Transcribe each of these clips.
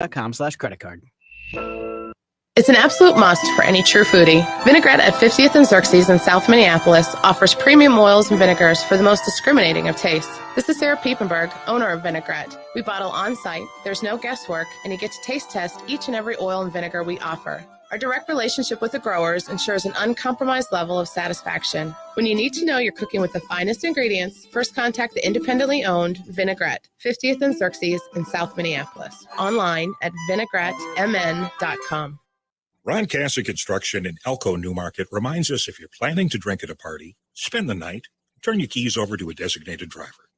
vinaigrette.com/credit card. It's an absolute must for any true foodie. Vinaigrette at 50th and Xerxes in South Minneapolis offers premium oils and vinegars for the most discriminating of tastes. This is Sarah Piepenberg, owner of Vinaigrette. We bottle on-site, there's no guesswork, and you get to taste test each and every oil and vinegar we offer. Our direct relationship with the growers ensures an uncompromised level of satisfaction. When you need to know you're cooking with the finest ingredients, first contact the independently owned Vinaigrette, 50th and Xerxes in South Minneapolis. Online at vinaigrettemn.com. Ron Cassie Construction in Elko, Newmarket reminds us if you're planning to drink at a party, spend the night, turn your keys over to a designated driver.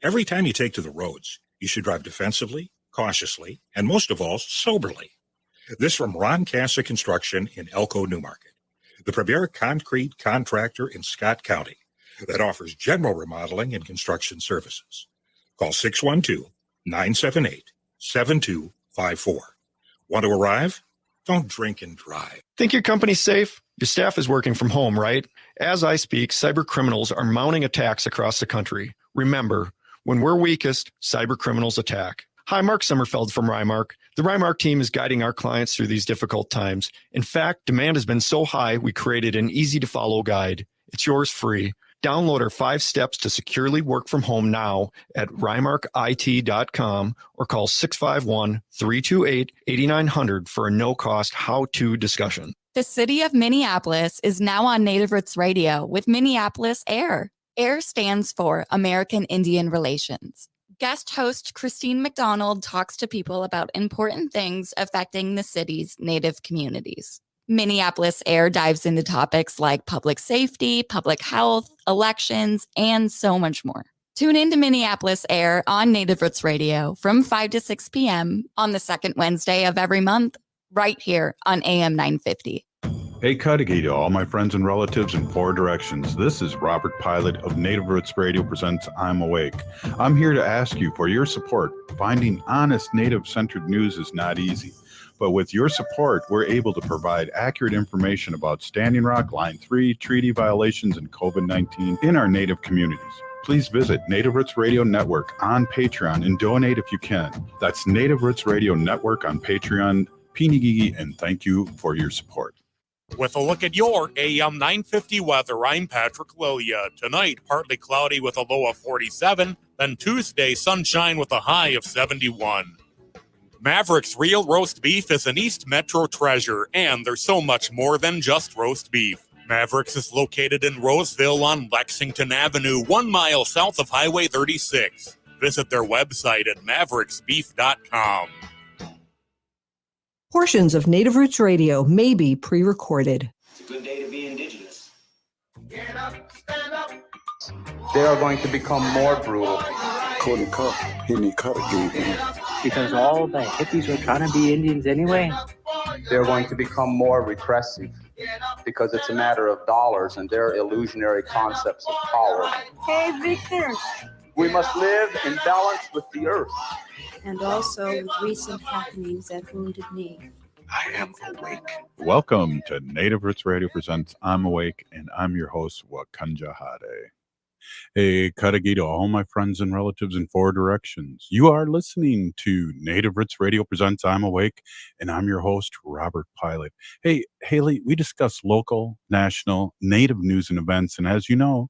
Every time you take to the roads, you should drive defensively, cautiously, and most of all, soberly. This from Ron Cassie Construction in Elko, Newmarket, the premier concrete contractor in Scott County that offers general remodeling and construction services. Call 612-978-7254. Want to arrive? Don't drink and drive. Think your company's safe? Your staff is working from home, right? As I speak, cyber criminals are mounting attacks across the country. Remember, when we're weakest, cyber criminals attack. Hi, Mark Sommerfeld from Rymark. The Rymark team is guiding our clients through these difficult times. In fact, demand has been so high, we created an easy-to-follow guide. It's yours free. Download our 5 steps to securely work from home now at rymarkit.com or call 651-328-8900 for a no-cost how-to discussion. The city of Minneapolis is now on Native Roots Radio with Minneapolis AIR. AIR stands for American Indian Relations. Guest host Christine McDonald talks to people about important things affecting the city's Native communities. Minneapolis AIR dives into topics like public safety, public health, elections, and so much more. Tune in to Minneapolis AIR on Native Roots Radio from 5 to 6 p.m. on the second Wednesday of every month, right here on AM 950. Hey, Cudahy to all my friends and relatives in 4 directions. This is Robert Pilot of Native Roots Radio presents I'm Awake. I'm here to ask you for your support. Finding honest Native-centered news is not easy. But with your support, we're able to provide accurate information about Standing Rock, Line 3, treaty violations, and COVID-19 in our Native communities. Please visit Native Roots Radio Network on Patreon and donate if you can. That's Native Roots Radio Network on Patreon, Pinigigi, and thank you for your support. With a look at your AM 950 weather, I'm Patrick Lilia. Tonight, partly cloudy with a low of 47, then Tuesday, sunshine with a high of 71. Maverick's Real Roast Beef is an East Metro treasure, and there's so much more than just roast beef. Maverick's is located in Roseville on Lexington Avenue, 1 mile south of Highway 36. Visit their website at mavericksbeef.com. Portions of Native Roots Radio may be pre-recorded. It's a good day to be indigenous. Get up, stand up. They are going to become more brutal. Couldn't cut, hitting cut again. Because all the hippies were trying to be Indians anyway. They're going to become more repressive because it's a matter of dollars and their illusionary concepts of power. Hey, Victor. We must live in balance with the earth. And also with recent happenings at Wounded Knee. I am awake. Welcome to Native Roots Radio presents I'm Awake, and I'm your host, Wakanja Hade. Hey, Cudahy to all my friends and relatives in 4 directions. You are listening to Native Roots Radio presents I'm Awake, and I'm your host, Robert Pilot. Hey, Haley, we discuss local, national, Native news and events, and as you know,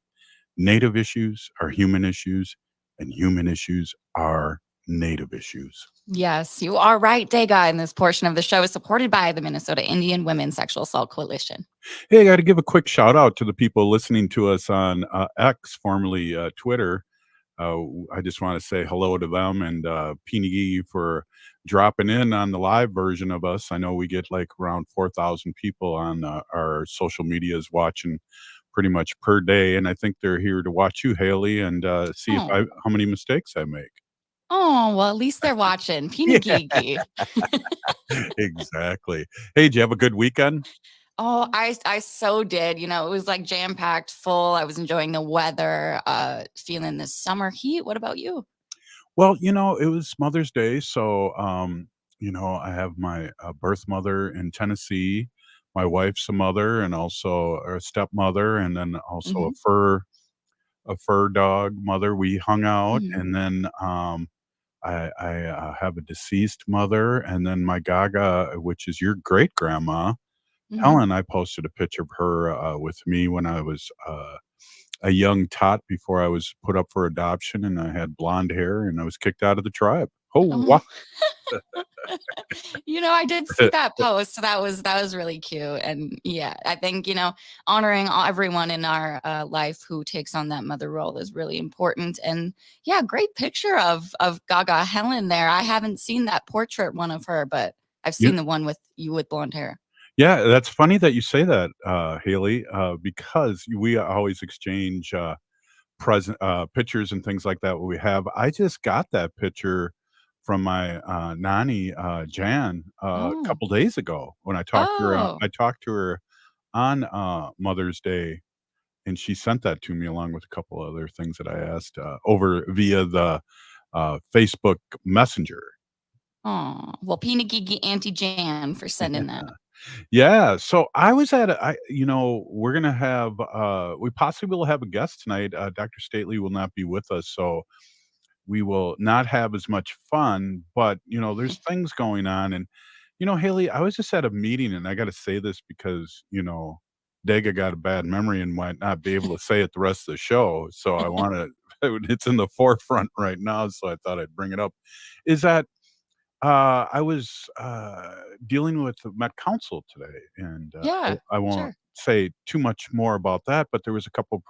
Native issues are human issues, and human issues are Native issues. Yes, you are right, Dega. And this portion of the show is supported by the Minnesota Indian Women's Sexual Assault Coalition. Hey, I got to give a quick shout out to the people listening to us on X, formerly Twitter. I just want to say hello to them and Pinigi for dropping in on the live version of us. I know we get like around 4,000 people on our social medias watching pretty much per day. And I think they're here to watch you, Haley, and see how many mistakes I make. Oh, well, at least they're watching. Pinigigi. Exactly. Hey, did you have a good weekend? Oh, I so did. You know, it was like jam-packed full. I was enjoying the weather, feeling the summer heat. What about you? Well, you know, it was Mother's Day. So, you know, I have my birth mother in Tennessee, my wife's a mother and also a stepmother, and then also a fur dog mother. We hung out and then I have a deceased mother, and then my Gaga, which is your great grandma, Mhm. Helen. I posted a picture of her with me when I was a young tot before I was put up for adoption, and I had blonde hair, and I was kicked out of the tribe. Oh, Oh. wow. I did see that post. That was really cute. And yeah, I think, honoring everyone in our life who takes on that mother role is really important. And yeah, great picture of Gaga Helen there. I haven't seen that portrait one of her, but I've Yeah. seen the one with you with blonde hair. Yeah, that's funny that you say that, Haley, because we always exchange present pictures and things like that. What we have, I just got that picture from my nanny Jan a Oh. couple days ago when I talked to her. Oh. I talked to her on Mother's Day, and she sent that to me along with a couple other things that I asked over via the Facebook Messenger. Oh. Well, Peanut Geeky Auntie Jan for sending that. Yeah, so I was at we're gonna have, we possibly will have a guest tonight. Dr. Stately will not be with us, so we will not have as much fun, but, there's things going on, and, Haley, I was just at a meeting, and I gotta say this because, Dega got a bad memory and might not be able to say it the rest of the show, so I wanna it's in the forefront right now, so I thought I'd bring it up, is that I was, dealing with the Met Council today, and, Yeah, I won't sure. say too much more about that, but there was a couple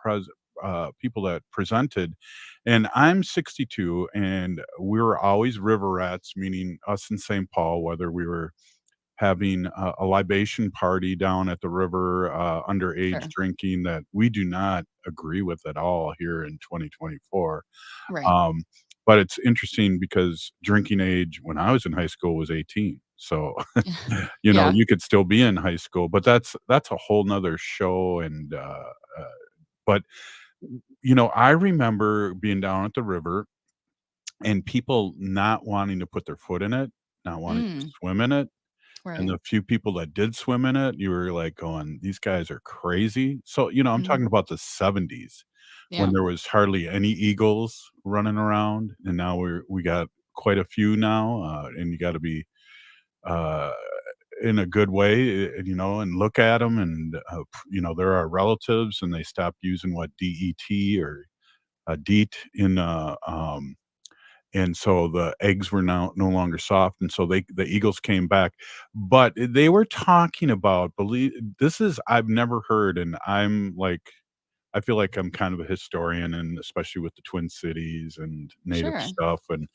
people that presented, and I'm 62, and we were always river rats, meaning us in St. Paul, whether we were having a libation party down at the river, underage Sure. drinking that we do not agree with at all here in 2024. Right. Um, but it's interesting because drinking age when I was in high school was 18. So, Yeah. you could still be in high school, but that's a whole nother show. And, but, I remember being down at the river and people not wanting to put their foot in it, not wanting to Mm, swim in it. And right. the few people that did swim in it, you were like going, these guys are crazy. So, I'm Mhm. talking about the 70s when Yeah. there was hardly any eagles running around. And now we got quite a few now. And you got to be, uh, in a good way, and look at them. And, there are relatives and they stopped using what DET or DEET in, and so the eggs were now no longer soft, and so the eagles came back, but they were talking about believe this is I've never heard, and I feel like I'm kind of a historian, and especially with the Twin Cities and Native Sure. stuff, and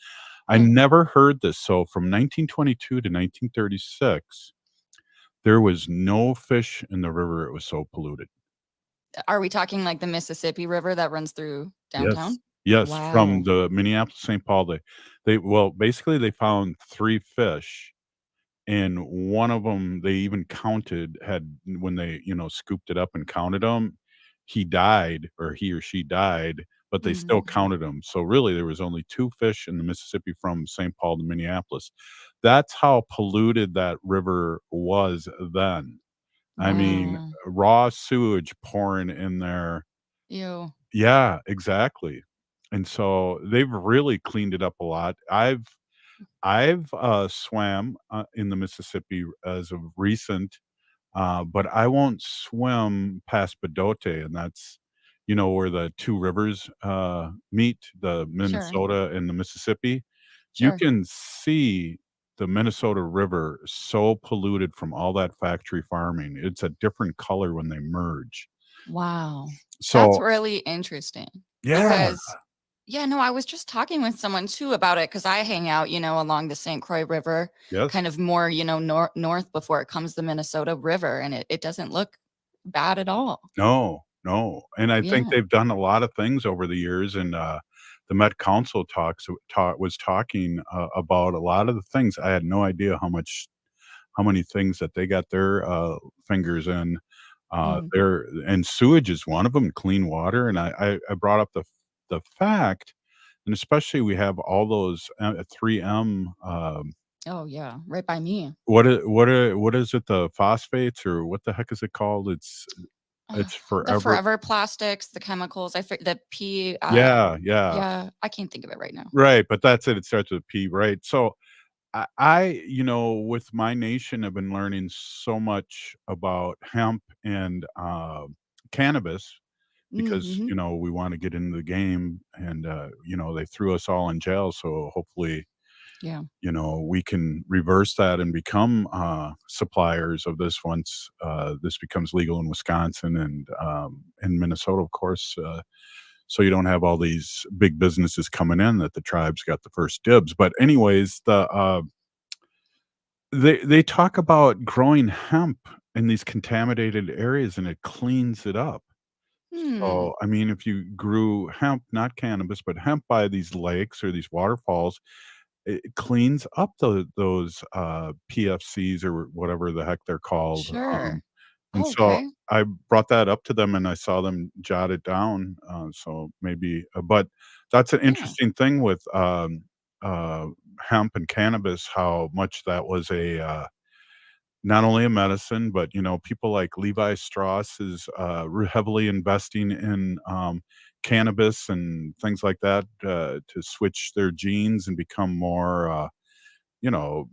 I Yeah. never heard this. So from 1922 to 1936, there was no fish in the river, it was so polluted. Are we talking like the Mississippi River that runs through Yes. downtown? Yes, from Wow. the Minneapolis, St. Paul, basically, they found 3 fish, and one of them they even counted had when they, scooped it up and counted them, he died or he or she died, but they still Mhm. counted them. So, really, there was only 2 fish in the Mississippi from St. Paul to Minneapolis. That's how polluted that river was then. I mean, Wow. raw sewage pouring in there. Ew. Yeah, exactly. And so they've really cleaned it up a lot. I've swam, in the Mississippi as of recent, but I won't swim past Bedote, and that's, where the 2 rivers, meet, the Sure. Minnesota and the Mississippi. You Sure. can see the Minnesota River so polluted from all that factory farming. It's a different color when they merge. Wow. That's So really interesting yeah, because yeah, no, I was just talking with someone too about it because I hang out, along the St. Croix River, yes. kind of more, north before it comes the Minnesota River, and it doesn't look bad at all. No, no, and I think Yeah. they've done a lot of things over the years, and, the Met Council was talking, about a lot of the things. I had no idea how many things that they got their, fingers in, Mhm. there and sewage is one of them, clean water, and I brought up the fact, and especially we have all those, 3M, Oh, yeah, right by me. what is it, the phosphates, or what the heck is it called? It's It's The forever. forever plastics, the chemicals, the P. Yeah. Yeah, I can't think of it right now. Right, but that's it. It starts with a P, right? So with my nation, I've been learning so much about hemp and cannabis because, Hmm. we want to get into the game and, they threw us all in jail. So hopefully, Yeah. we can reverse that and become suppliers of this once this becomes legal in Wisconsin and in Minnesota, of course. So you don't have all these big businesses coming in that the tribes got the first dibs. But anyways, they talk about growing hemp in these contaminated areas and it cleans it up. Hmm. So, I mean, if you grew hemp, not cannabis, but hemp by these lakes or these waterfalls, it cleans up those PFCs or whatever the heck they're called. Sure. And Oh, so okay. I brought that up to them and I saw them jot it down. So maybe, but that's an Yeah. interesting thing with uh, hemp and cannabis, how much that was not only a medicine, but people like Levi Strauss is heavily investing in cannabis and things like that to switch their genes and become more. You know,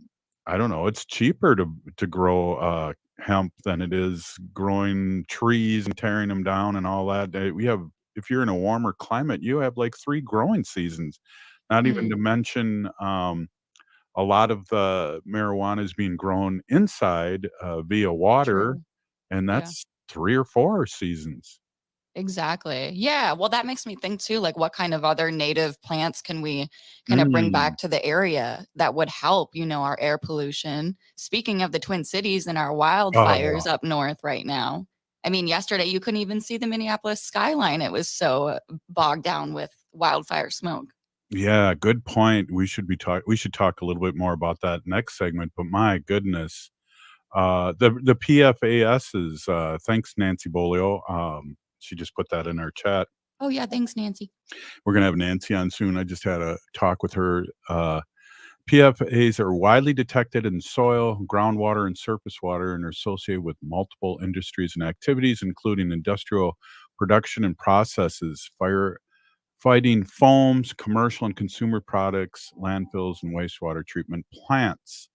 I don't know. It's cheaper to grow hemp than it is growing trees and tearing them down and all that. We have, if you're in a warmer climate, you have like 3 growing seasons. Not even Hmm. to mention. A lot of the marijuana is being grown inside, via water, True. and Yeah. that's 3 or 4 seasons. Exactly. Yeah. Well, that makes me think too, like what kind of other native plants can we kind of bring Mm. back to the area that would help, our air pollution? Speaking of the Twin Cities and our wildfires Oh, up north right now. I mean, yesterday you couldn't even see the Minneapolis skyline. It was so bogged down with wildfire smoke. yeah, good point. We should talk a little bit more about that next segment, but my goodness, the PFASs, thanks, Nancy Bolio, she just put that in our chat. Oh, yeah. Thanks, Nancy. We're gonna have Nancy on soon. I just had a talk with her. PFAs are widely detected in soil, groundwater, and surface water and are associated with multiple industries and activities, including industrial production and processes, firefighting foams, commercial and consumer products, landfills, and wastewater treatment plants.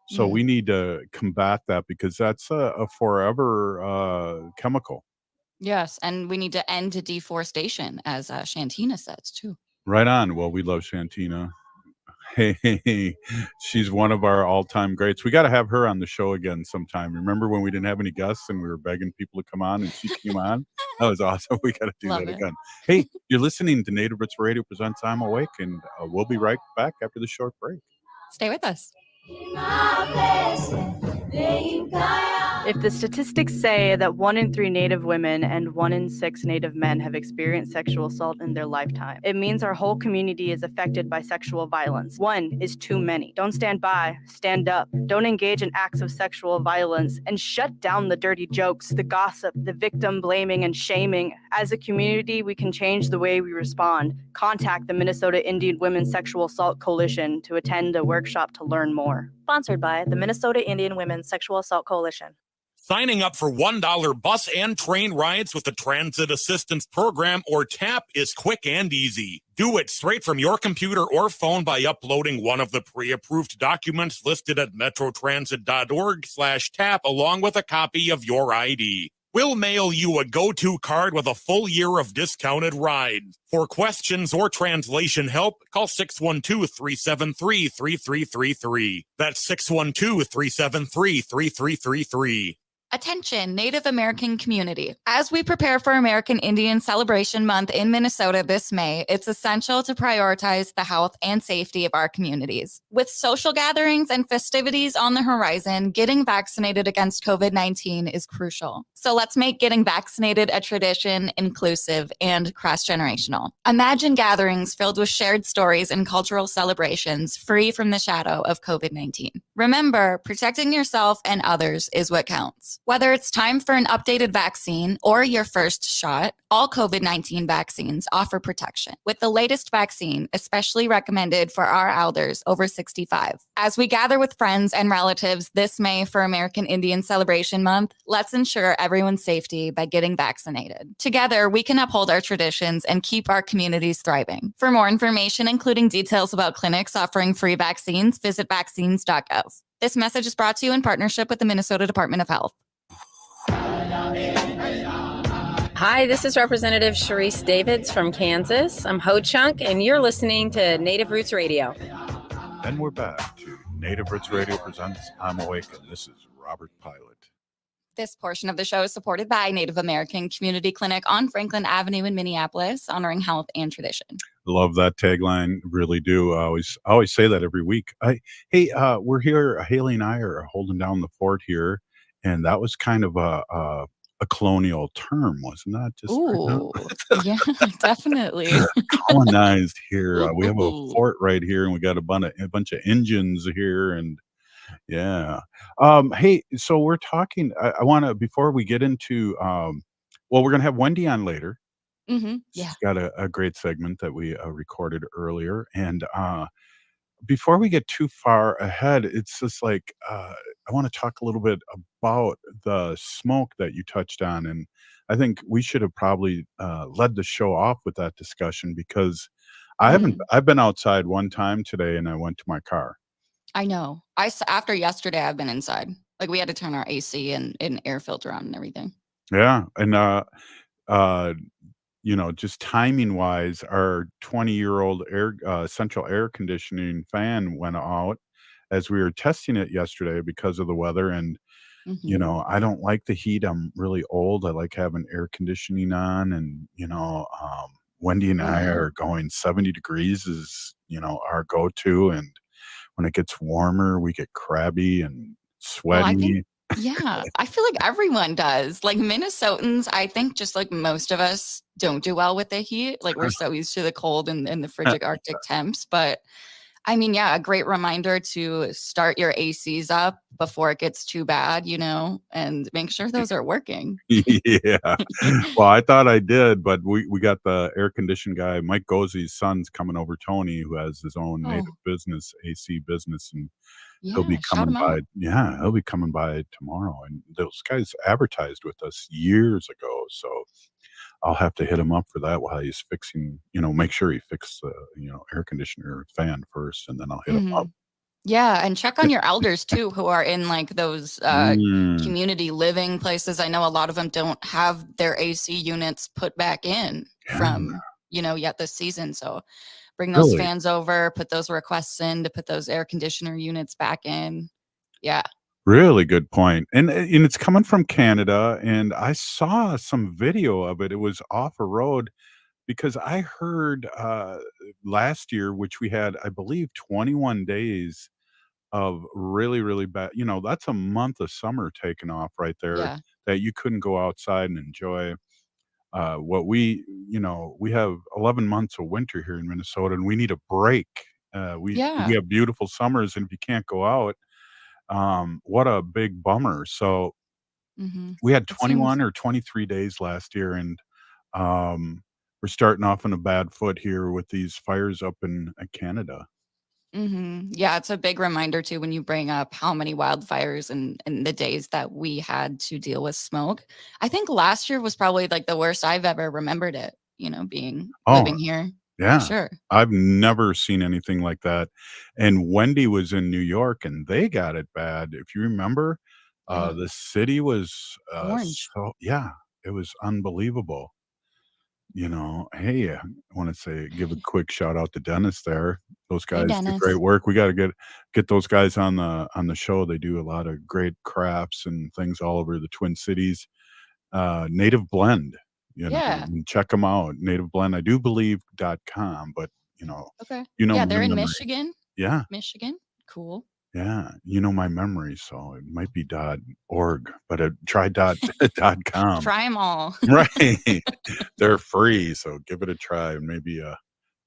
So Mm. we need to combat that because that's a forever chemical. Yes. And we need to end deforestation, as Shantina says, too. Right on. Well, we love Shantina. Hey, she's one of our all-time greats. We gotta have her on the show again sometime. Remember when we didn't have any guests and we were begging people to come on and she came on? That was awesome. We gotta do Love that it. again. Hey, you're listening to Native Roots Radio presents I'm Awake, and we'll be right back after the short break. Stay with us. If the statistics say that 1 in 3 Native women and 1 in 6 Native men have experienced sexual assault in their lifetime, it means our whole community is affected by sexual violence. 1 is too many. Don't stand by, stand up. Don't engage in acts of sexual violence and shut down the dirty jokes, the gossip, the victim blaming and shaming. As a community, we can change the way we respond. Contact the Minnesota Indian Women's Sexual Assault Coalition to attend a workshop to learn more. Sponsored by the Minnesota Indian Women's Sexual Assault Coalition. Signing up for $1 bus and train rides with the Transit Assistance Program, or TAP, is quick and easy. Do it straight from your computer or phone by uploading one of the pre-approved documents listed at metrotransit.org/TAP along with a copy of your ID. We'll mail you a go-to card with a full year of discounted rides. For questions or translation help, call 612-373-3333. That's 612-373-3333. Attention, Native American community. As we prepare for American Indian Celebration Month in Minnesota this May, it's essential to prioritize the health and safety of our communities. With social gatherings and festivities on the horizon, getting vaccinated against COVID-19 is crucial. So let's make getting vaccinated a tradition, inclusive, and cross-generational. Imagine gatherings filled with shared stories and cultural celebrations, free from the shadow of COVID-19. Remember, protecting yourself and others is what counts. Whether it's time for an updated vaccine or your first shot, all COVID-19 vaccines offer protection, with the latest vaccine especially recommended for our elders over 65. As we gather with friends and relatives this May for American Indian Celebration Month, let's ensure everyone's safety by getting vaccinated. Together, we can uphold our traditions and keep our communities thriving. For more information, including details about clinics offering free vaccines, visit vaccines.gov. This message is brought to you in partnership with the Minnesota Department of Health. Hi, this is Representative Sharice Davids from Kansas. I'm Ho Chunk, and you're listening to Native Roots Radio. And we're back to Native Roots Radio presents I'm Awake, and this is Robert Pilot. This portion of the show is supported by Native American Community Clinic on Franklin Avenue in Minneapolis, honoring health and tradition. Love that tagline, really do. I always say that every week. We're here. Haley and I are holding down the fort here, and that was kind of a colonial term, wasn't that? Just Ooh, yeah, definitely. Colonized here. We have a fort right here, and we got a bunch of engines here, and yeah. Hey, so we're talking. I want to before we get into. We're gonna have Wendy on later. Mm-hmm. Yeah. She's got a great segment that we recorded earlier, and before we get too far ahead, it's just like I want to talk a little bit about the smoke that you touched on, and I think we should have probably led the show off with that discussion because I've been outside one time today, and I went to my car. I know. After yesterday, I've been inside. Like we had to turn our AC and air filter on and everything. Yeah, and just timing wise, our 20-year-old central air conditioning fan went out as we were testing it yesterday because of the weather. And, I don't like the heat. I'm really old. I like having air conditioning on. And, Wendy and I are going 70 degrees is, our go-to. And when it gets warmer, we get crabby and sweaty. Yeah, I feel like everyone does. Like Minnesotans, I think just like most of us don't do well with the heat. Like we're so used to the cold and the frigid Arctic temps. But I mean, yeah, a great reminder to start your ACs up before it gets too bad, and make sure those are working. Yeah. Well, I thought I did, but we got the air conditioning guy, Mike Gozzi's son's coming over, Tony, who has his own native business, AC business, and he'll be coming by. Yeah, he'll be coming by tomorrow. And those guys advertised with us years ago. So I'll have to hit him up for that while he's fixing, make sure he fixes the, air conditioner fan first, and then I'll hit him up. Yeah, and check on your elders too, who are in like those community living places. I know a lot of them don't have their AC units put back in from, yet this season. So bring those fans over, put those requests in to put those air conditioner units back in. Yeah. Really good point. And it's coming from Canada, and I saw some video of it. It was off a road because I heard last year, which we had, I believe, 21 days of really, really bad. That's a month of summer taken off right there that you couldn't go outside and enjoy. What we have 11 months of winter here in Minnesota, and we need a break. We have beautiful summers, and if you can't go out, what a big bummer. So we had 21 or 23 days last year, and we're starting off on a bad foot here with these fires up in Canada. Yeah, it's a big reminder too when you bring up how many wildfires and the days that we had to deal with smoke. I think last year was probably like the worst I've ever remembered it, living here. Yeah, sure. I've never seen anything like that. And Wendy was in New York, and they got it bad. If you remember, the city was orange. It was unbelievable. Hey, I want to give a quick shout out to Dennis there. Those guys do great work. We got to get those guys on the show. They do a lot of great crafts and things all over the Twin Cities. Native Blend, and check them out. Native Blend, I do believe.com, but okay. They're in Michigan. Yeah. Michigan. Cool. Yeah, my memory, so it might be .org, but try .com. Try them all. Right. They're free, so give it a try. Maybe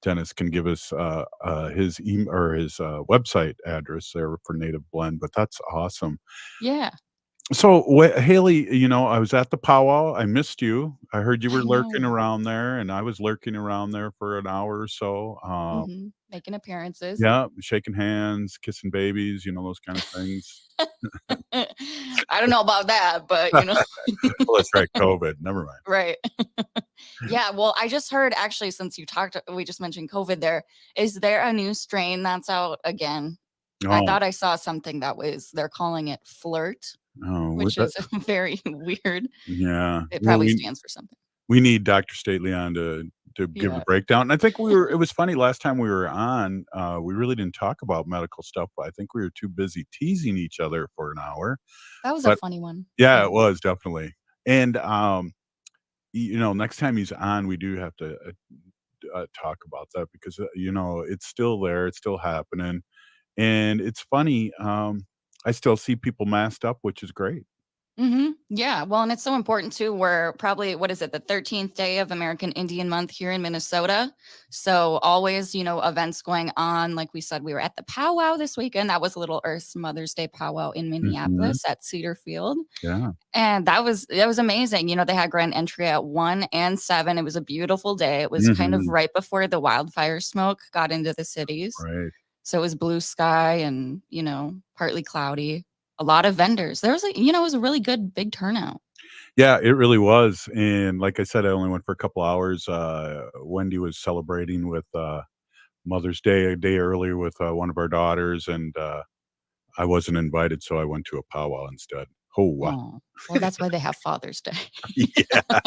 Dennis can give us his email or his website address there for Native Blend, but that's awesome. Yeah. So, Haley, I was at the powwow. I missed you. I heard you I were lurking know. around there, and I was lurking around there for an hour or so. Making appearances. Yeah, shaking hands, kissing babies, those kind of things. I don't know about that, but Well, that's right, COVID. Never mind. right. Yeah, well, I just heard actually since we just mentioned COVID there, is there a new strain that's out again? I Oh, thought I saw something they're calling it flirt, oh, with which that, is very weird. yeah. It Well, probably we stands for something. we need Dr. Stately on to give a Yeah. breakdown. And I think it was funny last time we were on, we really didn't talk about medical stuff, but I think we were too busy teasing each other for an hour. That was a But funny one. yeah, Yeah. it was definitely. And next time he's on, we do have to talk about that because it's still there, it's still happening, and it's funny. I still see people masked up, which is great. Yeah. Well, and it's so important too. We're probably, what is it, the 13th day of American Indian Month here in Minnesota. So always, events going on. Like we said, we were at the powwow this weekend. That was a little Earth's Mother's Day powwow in Hmm. Minneapolis at Cedar Field. Yeah. And that was amazing. They had grand entry at 1 and 7. It was a beautiful day. It was kind of Hmm. right before the wildfire smoke got into the cities. Right. So it was blue sky and, partly cloudy. A lot of vendors. There was it was a really good big turnout. Yeah, it really was. And like I said, I only went for a couple hours. Wendy was celebrating with Mother's Day a day earlier with one of our daughters, and I wasn't invited, so I went to a powwow instead. Oh, wow. Oh, well, that's why they have Father's Day. Yeah, A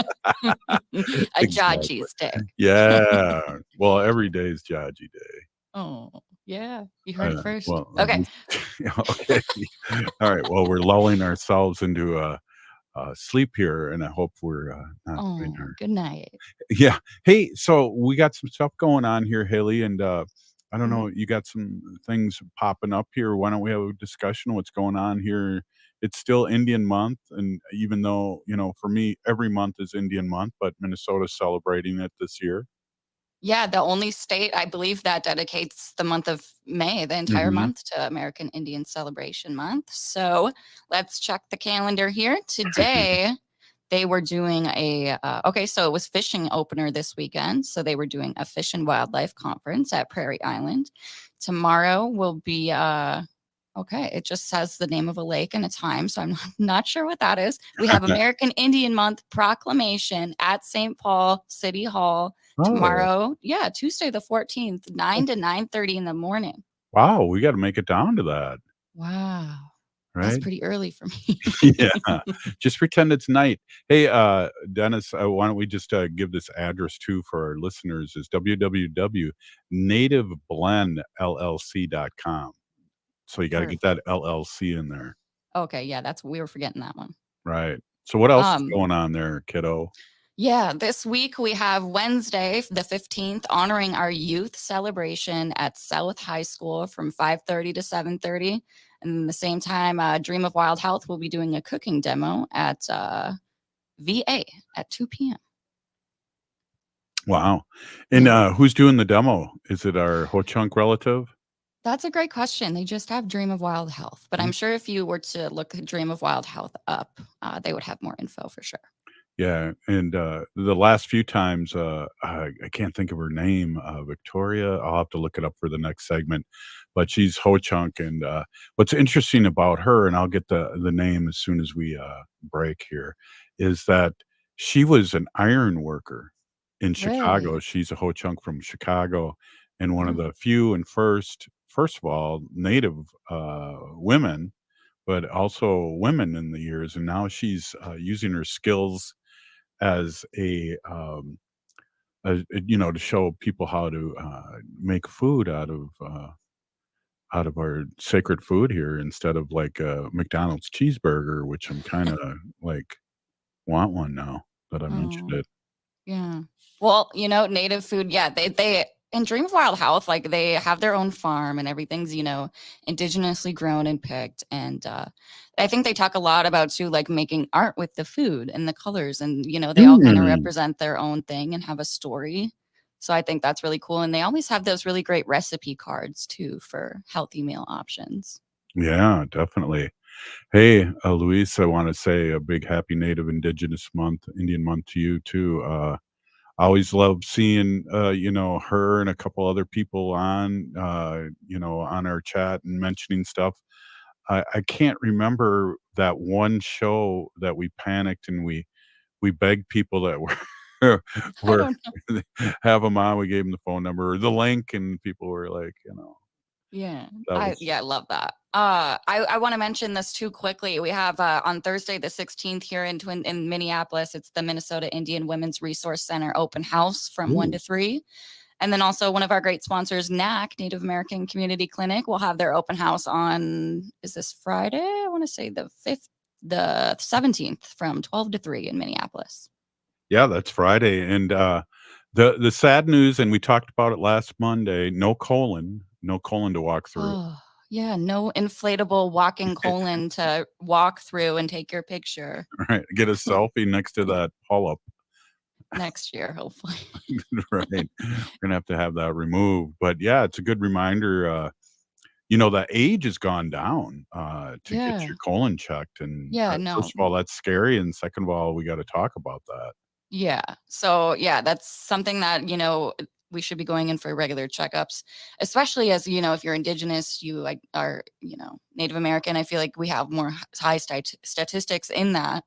exactly. Jaji's Day. Yeah. Well, every day is Jaji Day. Oh, yeah. You heard it first. Well, at Okay. least okay. All right. Well, we're lulling ourselves into sleep here, and I hope we're not Oh, putting our good night. yeah. Hey, so we got some stuff going on here, Haley, and I don't Mhm. know, you got some things popping up here. Why don't we have a discussion of what's going on here? It's still Indian month, and even though, for me, every month is Indian month, but Minnesota's celebrating it this year. Yeah, the only state I believe that dedicates the month of May, the entire Mhm. month, to American Indian Celebration Month. So let's check the calendar here. Today, they were doing so it was fishing opener this weekend. So they were doing a fish and wildlife conference at Prairie Island. Tomorrow will be, okay, it just says the name of a lake and a time. So I'm not sure what that is. We have American Indian Month proclamation at St. Paul City Hall Oh, tomorrow. Yeah, Tuesday the 14th, 9 to 9:30 in the morning. wow, we gotta make it down to that, Wow. That's right? pretty early for me. Yeah, just pretend it's night. Hey, Dennis, why don't we just, give this address too for our listeners is www.nativeblendllc.com. So you gotta get Perfect. that LLC in there, Okay, yeah, we were forgetting that one. right. So what else is Um, going on there, kiddo? yeah, this week we have Wednesday, the 15th, honoring our youth celebration at South High School from 5:30 to 7:30. And at the same time, Dream of Wild Health will be doing a cooking demo at VA at 2 p.m. Wow. And, Yeah. who's doing the demo? Is it our Ho Chunk relative? That's a great question. They just have Dream of Wild Health, but I'm sure if you were to look Dream of Wild Health up, they would have more info for sure. Yeah, and, the last few times, I can't think of her name, Victoria, I'll have to look it up for the next segment, but she's Ho-Chunk, and, what's interesting about her, and I'll get the name as soon as we, break here, is that she was an iron worker in Chicago. Really? She's a Ho-Chunk from Chicago, and one of Oh, the few and first of all, Native, women, but also women in the years, and now she's, using her skills as to show people how to make food out of our sacred food here instead of like a McDonald's cheeseburger, which I'm kind of like want one now that I mentioned oh. it. Yeah. Well, native food, yeah, they in Dream of Wild Health, like they have their own farm and everything's, indigenously grown and picked. And I think they talk a lot about too, like making art with the food and the colors and, they all kind of Mm. represent their own thing and have a story. So I think that's really cool. And they always have those really great recipe cards too for healthy meal options. Yeah, definitely. Hey, Luis, I want to say a big happy Native Indigenous Month, Indian Month to you too. I always love seeing, her and a couple other people on, on our chat and mentioning stuff. I can't remember that one show that we panicked and we begged people that were I were don't know. have them on. We gave them the phone number or the link, and people were like, Yeah. that was I love that. I want to mention this too quickly. We have on Thursday the 16th here in Minneapolis, it's the Minnesota Indian Women's Resource Center open house from 1 to 3. And then also one of our great sponsors, NAC, Native American Community Clinic, will have their open house on, is this Friday? I want to say the 5th, the 17th from 12 to 3 in Minneapolis. Yeah, that's Friday. And the sad news, and we talked about it last Monday, no colon to walk through. Oh, yeah. No inflatable walking colon to walk through and take your picture. Right. Get a selfie next to that pull-up. Next year, hopefully. Right. We're going to have that removed. But yeah, it's a good reminder. That age has gone down to get your colon checked. And Yeah, no. first of all, that's scary. And second of all, we got to talk about that. Yeah. So, yeah, that's something that, we should be going in for regular checkups, especially as, if you're Indigenous, you are, Native American. I feel like we have more high statistics in that.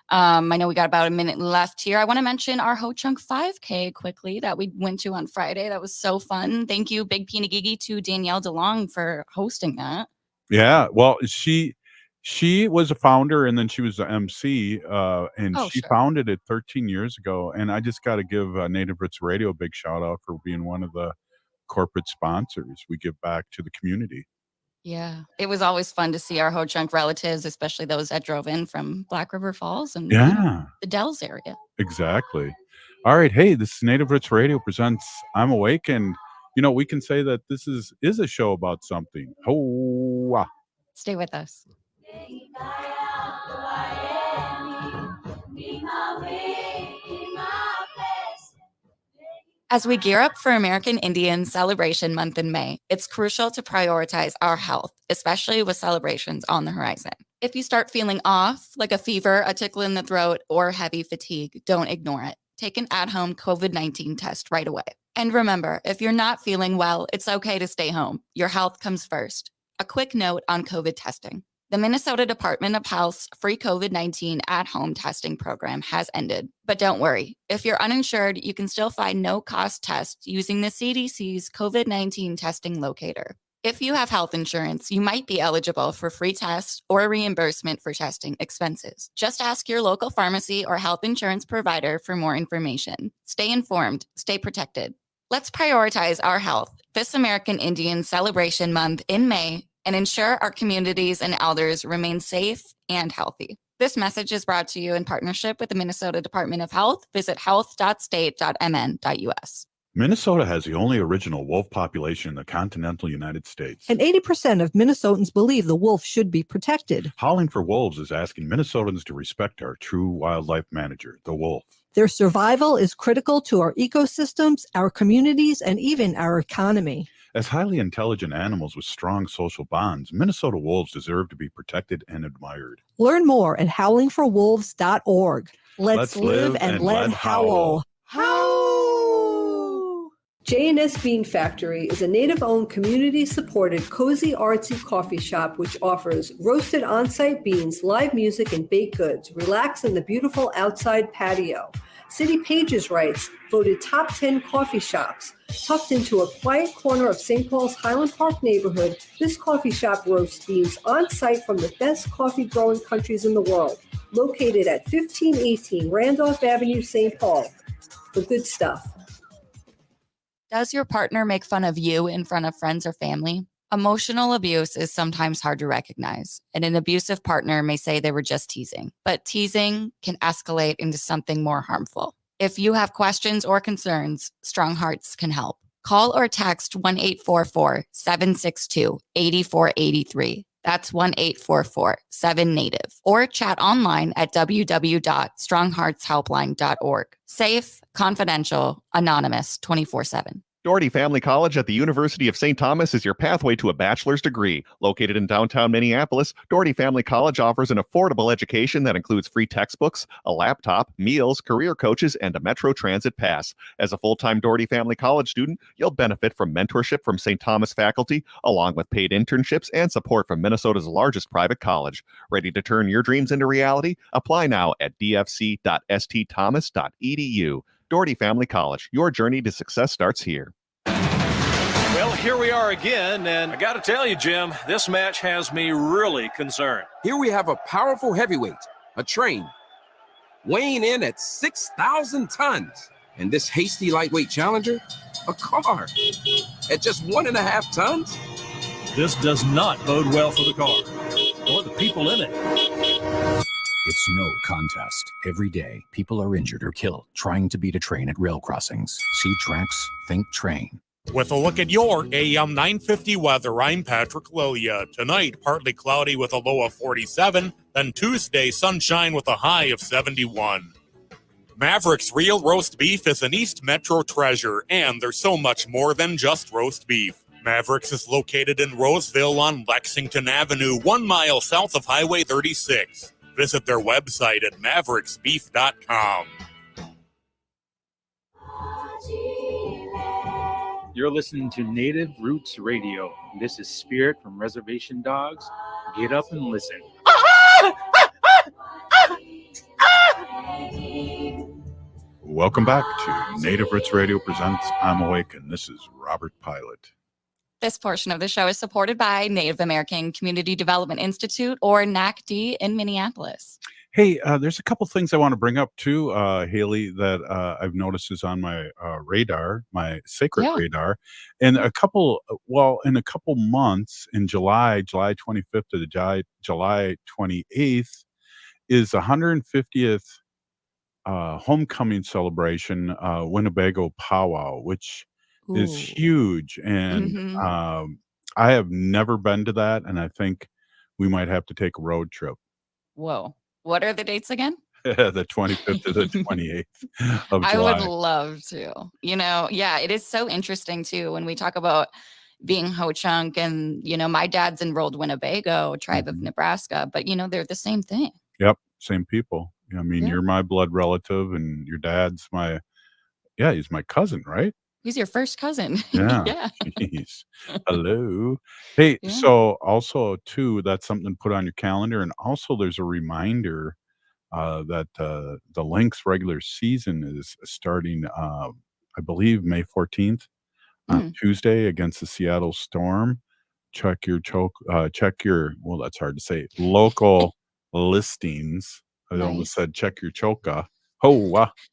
I know we got about a minute left here. I want to mention our Ho Chunk 5K quickly that we went to on Friday. That was so fun. Thank you, Big Pinagigi, to Danielle DeLong for hosting that. Yeah. Well, she was a founder and then she was the MC, and she founded it 13 years ago. And I just got to give Native Roots Radio a big shout out for being one of the corporate sponsors. We give back to the community. Yeah, it was always fun to see our Ho Chunk relatives, especially those that drove in from Black River Falls and Yeah, the Dells area. exactly. All right. Hey, this is Native Roots Radio presents I'm Awake. And, we can say that this is a show about something. Oh, Stay with us. As we gear up for American Indian Celebration Month in May, it's crucial to prioritize our health, especially with celebrations on the horizon. If you start feeling off, like a fever, a tickle in the throat, or heavy fatigue, don't ignore it. Take an at-home COVID-19 test right away. And remember, if you're not feeling well, it's okay to stay home. Your health comes first. A quick note on COVID testing. The Minnesota Department of Health's free COVID-19 at-home testing program has ended. But don't worry, if you're uninsured, you can still find no-cost tests using the CDC's COVID-19 testing locator. If you have health insurance, you might be eligible for free tests or reimbursement for testing expenses. Just ask your local pharmacy or health insurance provider for more information. Stay informed, stay protected. Let's prioritize our health this American Indian Celebration Month in May and ensure our communities and elders remain safe and healthy. This message is brought to you in partnership with the Minnesota Department of Health. Visit health.state.mn.us. Minnesota has the only original wolf population in the continental United States. And 80% of Minnesotans believe the wolf should be protected. Howling for Wolves is asking Minnesotans to respect our true wildlife manager, the wolf. Their survival is critical to our ecosystems, our communities, and even our economy. As highly intelligent animals with strong social bonds, Minnesota wolves deserve to be protected and admired. Learn more at howlingforwolves.org. Let's live and let howl. Howl! J&S Bean Factory is a native-owned, community-supported, cozy, artsy coffee shop which offers roasted on-site beans, live music, and baked goods. Relax in the beautiful outside patio. City Pages writes, voted top 10 coffee shops. Tucked into a quiet corner of St. Paul's Highland Park neighborhood, this coffee shop roasts beans on-site from the best coffee-growing countries in the world. Located at 1518 Randolph Avenue, St. Paul. The good stuff. Does your partner make fun of you in front of friends or family? Emotional abuse is sometimes hard to recognize, and an abusive partner may say they were just teasing. But teasing can escalate into something more harmful. If you have questions or concerns, Strong Hearts can help. Call or text 1-844-762-8483. That's 1-844-7NATIVE. Or chat online at www.strongheartshelpline.org. Safe, confidential, anonymous, 24/7. Doherty Family College at the University of St. Thomas is your pathway to a bachelor's degree. Located in downtown Minneapolis, Doherty Family College offers an affordable education that includes free textbooks, a laptop, meals, career coaches, and a Metro Transit pass. As a full-time Doherty Family College student, you'll benefit from mentorship from St. Thomas faculty, along with paid internships and support from Minnesota's largest private college. Ready to turn your dreams into reality? Apply now at dfc.stthomas.edu. Doherty Family College, your journey to success starts here. Well, here we are again, and I got to tell you, Jim, this match has me really concerned. Here we have a powerful heavyweight, a train, weighing in at 6,000 tons. And this hasty lightweight challenger, a car, at just 1.5 tons? This does not bode well for the car, or the people in it. It's no contest. Every day, people are injured or killed trying to beat a train at rail crossings. See tracks, think train. With a look at your AM 950 weather, I'm Patrick Lilia. Tonight, partly cloudy with a low of 47, then Tuesday, sunshine with a high of 71. Maverick's Real Roast Beef is an East Metro treasure, and there's so much more than just roast beef. Mavericks is located in Roseville on Lexington Avenue, 1 mile south of Highway 36. Visit their website at mavericksbeef.com. You're listening to Native Roots Radio. This is Spirit from Reservation Dogs. Get up and listen. Welcome back to Native Roots Radio presents I'm Awake, and this is Robert Pilot. This portion of the show is supported by Native American Community Development Institute, or NACD, in Minneapolis. Hey, there's a couple things I want to bring up too, Haley, that I've noticed is on my radar, my sacred radar. And in a couple months, in July 25th to July 28th, is the 150th homecoming celebration, Winnebago Powwow, which is huge. And I have never been to that, and I think we might have to take a road trip. Whoa. What are the dates again? The 25th to the 28th of July. I would love to. It is so interesting too when we talk about being Ho-Chunk, and my dad's enrolled Winnebago, tribe of Nebraska, but they're the same thing. Yep, same people. I mean, you're my blood relative, and your dad's he's my cousin, right? He's your first cousin. Yeah. Yeah. Jeez. Hello. Hey, so also too, that's something to put on your calendar. And also there's a reminder that the Lynx regular season is starting, I believe, May 14th on Tuesday against the Seattle Storm. Check your, that's hard to say, local listings. I almost said check your choka.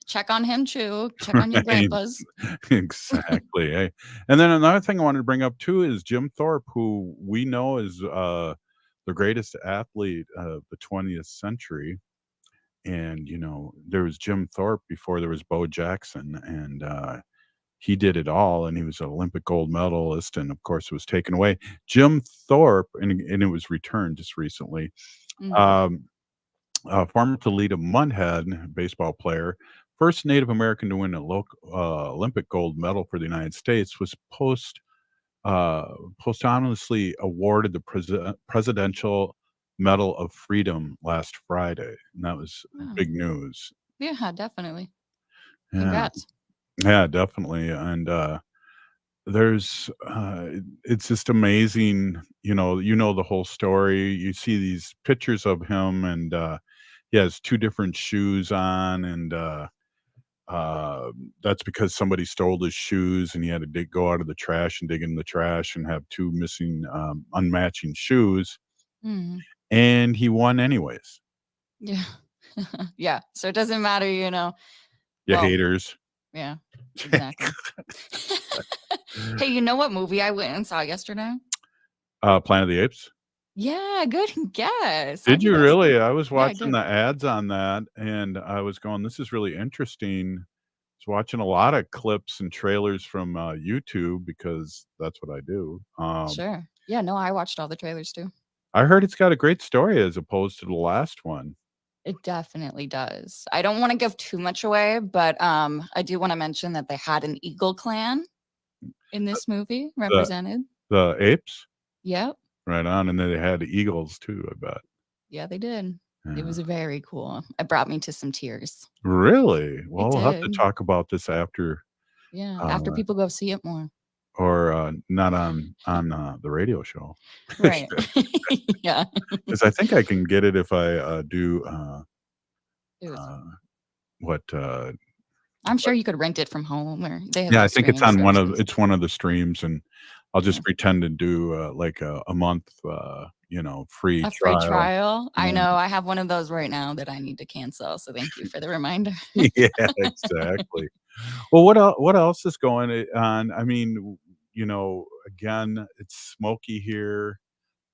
Check on him too. Check on your grandpas. Exactly. Hey. And then another thing I wanted to bring up too is Jim Thorpe, who we know is the greatest athlete of the 20th century. And there was Jim Thorpe before there was Bo Jackson, and he did it all, and he was an Olympic gold medalist, and of course it was taken away. Jim Thorpe, and it was returned just recently. Former Toledo Mudhead baseball player, first Native American to win a Olympic gold medal for the United States, was posthumously awarded the Presidential Medal of Freedom last Friday, and that was big news. Yeah, definitely. Yeah. Congrats. Yeah, definitely. And there's it's just amazing. The whole story. You see these pictures of him, and he has 2 different shoes on, and that's because somebody stole his shoes, and he had to go out of the trash and dig in the trash and have 2 missing unmatching shoes. And he won anyways. Yeah. Yeah. So it doesn't matter, Haters. Yeah, exactly. Hey, you know what movie I went and saw yesterday? Planet of the Apes. Yeah, good guess. Did you really? I was watching the ads on that, and I was going, this is really interesting. I was watching a lot of clips and trailers from YouTube, because that's what I do. Sure. Yeah, no, I watched all the trailers too. I heard it's got a great story as opposed to the last one. It definitely does. I don't want to give too much away, but I do want to mention that they had an Eagle clan in this movie The represented. the apes? Yep. Right on. And then they had eagles too, I bet. Yeah, they did. It Yeah. was very cool. It brought me to some tears. Really? It Well, we'll have to did. talk about this after, Yeah, after uh, people go see it more. or not on the radio show. Right. Yeah. Because I think I can get it if I do It was what I'm sure you could rent it from home or they have yeah, I those think it's streaming on services. it's one of the streams, and I'll just pretend to do like a month free A free trial. trial? I Yeah. know, I have one of those right now that I need to cancel, so thank you for the reminder. Yeah, exactly. Well, what else is going on? I mean, again, it's smoky here.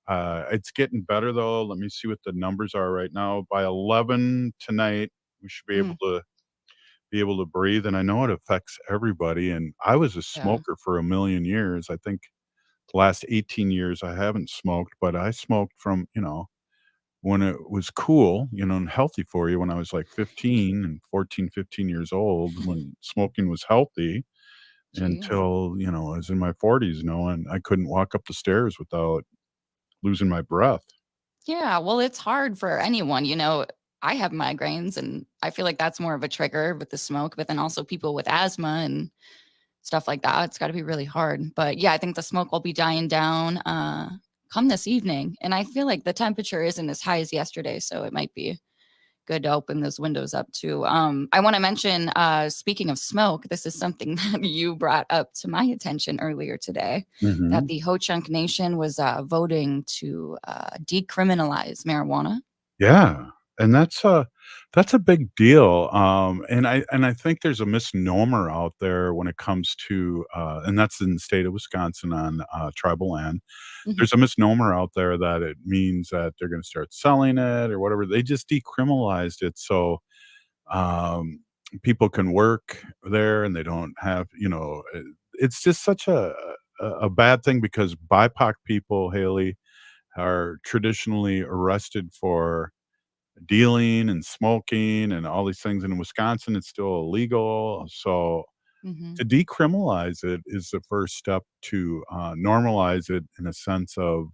It's getting better though. Let me see what the numbers are right now. By 11 tonight, we should be able Mm. to breathe, and I know it affects everybody. And I was a Yeah. smoker for a million years. I think the last 18 years I haven't smoked, but I smoked from, when it was cool, and healthy for you when I was like 15 and 14, 15 years old, when smoking was healthy Jeez. until, I was in my 40s, and I couldn't walk up the stairs without losing my breath. Yeah, well, it's hard for anyone, I have migraines, and I feel like that's more of a trigger with the smoke, but then also people with asthma and stuff like that. It's gotta be really hard, but, yeah, I think the smoke will be dying down, come this evening, and I feel like the temperature isn't as high as yesterday, so it might be good to open those windows up too. I wanna mention, speaking of smoke, this is something that you brought up to my attention earlier today, that Mhm. the Ho-Chunk Nation was, voting to, decriminalize marijuana. Yeah, and that's a big deal, and I think there's a misnomer out there when it comes to, and that's in the state of Wisconsin on, tribal land. Mhm. There's a misnomer out there that it means that they're gonna start selling it or whatever. They just decriminalized it so, um, people can work there and they don't have, it's just such a bad thing because BIPOC people, Haley, are traditionally arrested for dealing and smoking and all these things. In Wisconsin, it's still illegal. So Mhm. to decriminalize it is the first step to normalize it in a sense of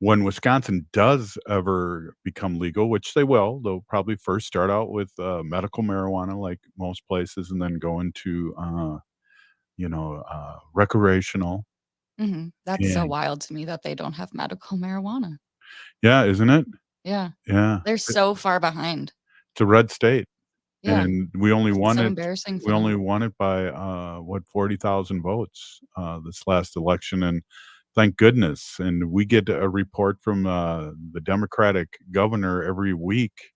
when Wisconsin does ever become legal, which they will, they'll probably first start out with medical marijuana, like most places, and then go into recreational. Mhm. That's so And wild to me that they don't have medical marijuana. yeah, isn't it? Yeah. Yeah, They're so far behind. it's a red state. Yeah. And we only It's won so it embarrassing for we only them. won it by, 40,000 votes, this last election, and thank goodness, and we get a report from, the Democratic governor every week,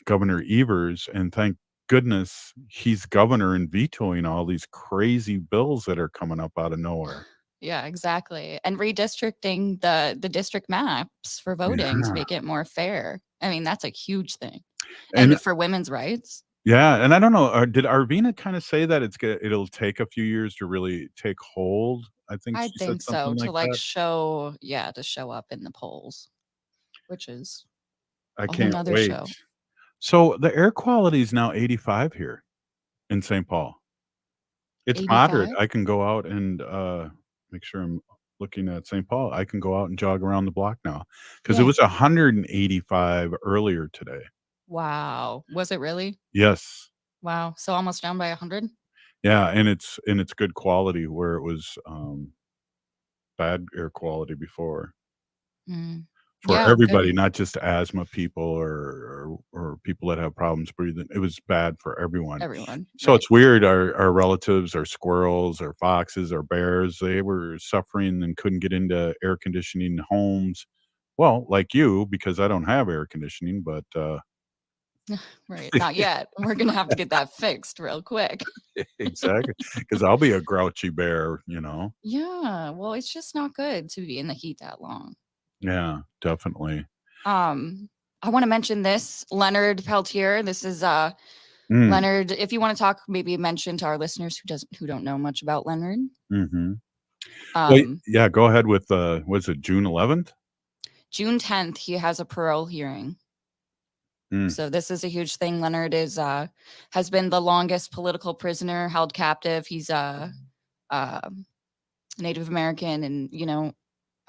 Governor Evers, and thank goodness he's governor and vetoing all these crazy bills that are coming up out of nowhere. Yeah, exactly, and redistricting the district maps for voting to Yeah. make it more fair. I mean, that's a huge thing. And And for women's rights. yeah, and I don't know, did Arvina kinda say that it'll take a few years to really take hold? I think I she said think so, something to, like like, that. to show up in the polls, which is I a whole can't 'nother wait. show. So, the air quality is now 85 here in St. Paul. It's moderate. 85? I can go out and, make sure I'm looking at St. Paul. I can go out and jog around the block now because it Yeah. was 185 earlier today. Wow. Was it really? Yes. Wow, so almost down by 100? Yeah, and it's good quality where it was, bad air quality before. Mm. For Yeah, everybody, good. not just asthma people or people that have problems breathing. It was bad for everyone. Everyone, So right. it's weird, our relatives, our squirrels, our foxes, our bears, they were suffering and couldn't get into air conditioning homes. Well, like you, because I don't have air conditioning, but, Right, not yet. We're gonna have to get that fixed real quick. exactly, because 'cause I'll be a grouchy bear, you know? Yeah, well, it's just not good to be in the heat that long. Yeah, definitely. I wanna mention this, Leonard Peltier, this is, Mm, Leonard, if you wanna talk, maybe mention to our listeners who don't know much about Leonard. mhm. Wait, Um, yeah, go ahead with, was it June 11th? June 10th, he has a parole hearing. So this is a huge thing. Leonard has been the longest political prisoner held captive. He's Native American and,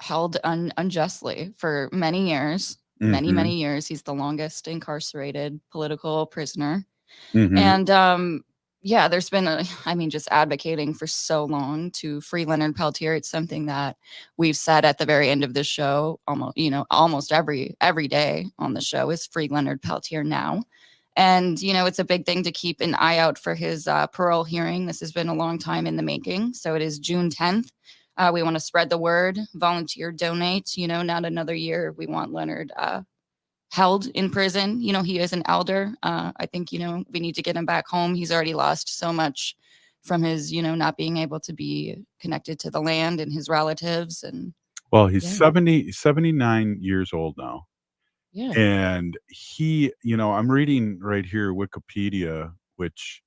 held unjustly for many years, many years. He's the longest incarcerated political prisoner. And there's been just advocating for so long to free Leonard Peltier. It's something that we've said at the very end of the show, almost every day on the show is free Leonard Peltier now. And, it's a big thing to keep an eye out for his parole hearing. This has been a long time in the making. So it is June 10th. We want to spread the word, volunteer, donate, not another year. We want Leonard held in prison. He is an elder. I think, we need to get him back home. He's already lost so much from his, not being able to be connected to the land and his relatives. And well, he's 79 years old now. Yeah. And he, I'm reading right here Wikipedia, which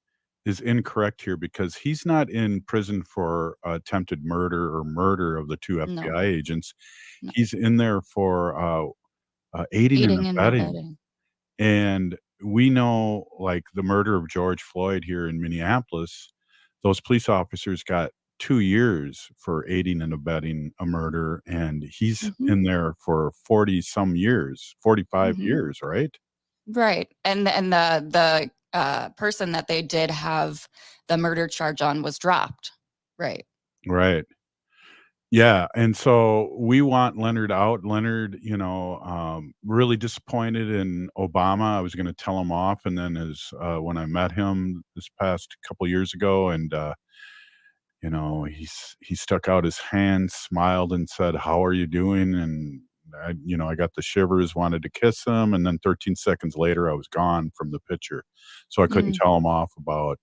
is incorrect here because he's not in prison for attempted murder or murder of the two FBI agents. No. He's in there for aiding and abetting. And we know, like, the murder of George Floyd here in Minneapolis, those police officers got 2 years for aiding and abetting a murder, and he's in there for 40 some years, 45 years, right? Right. And the person that they did have the murder charge on was dropped. Right. Right. Yeah, and so we want Leonard out. Leonard, really disappointed in Obama. I was going to tell him off, and then when I met him this past couple years ago, and he stuck out his hand, smiled, and said, "How are you doing?" And I got the shivers, wanted to kiss him, and then 13 seconds later, I was gone from the picture. So I couldn't tell him off about,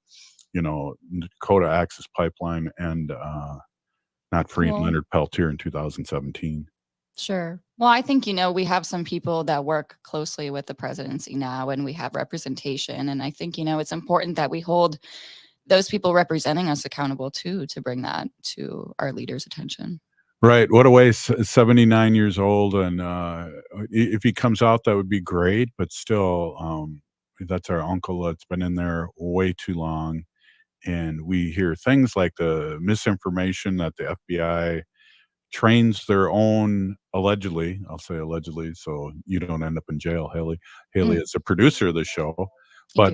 Dakota Access Pipeline and not freeing Leonard Peltier in 2017. Sure. Well, I think, we have some people that work closely with the presidency now, and we have representation. And I think, it's important that we hold those people representing us accountable too, to bring that to our leaders' attention. Right. What a way, 79 years old. And if he comes out, that would be great. But still, that's our uncle that's been in there way too long. And we hear things like the misinformation that the FBI trains their own, allegedly, I'll say allegedly, so you don't end up in jail, Haley. Haley is the producer of the show. But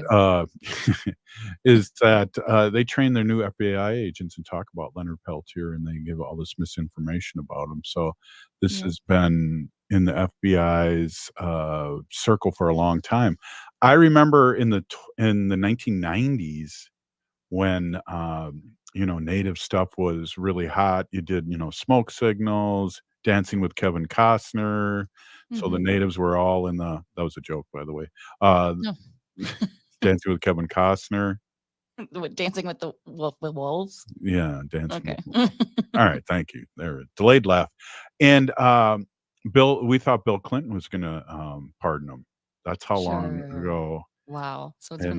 is that they train their new FBI agents and talk about Leonard Peltier, and they give all this misinformation about him. So this has been in the FBI's circle for a long time. I remember in the 1990s when native stuff was really hot. You did smoke signals, Dancing with Kevin Costner. So the natives were all in that was a joke, by the way. Dancing with Kevin Costner. Dancing with the Wolves. Yeah, dancing. Okay. All right, thank you. There, delayed laugh. And we thought Bill Clinton was going to pardon him. That's how long ago. Wow. So it's been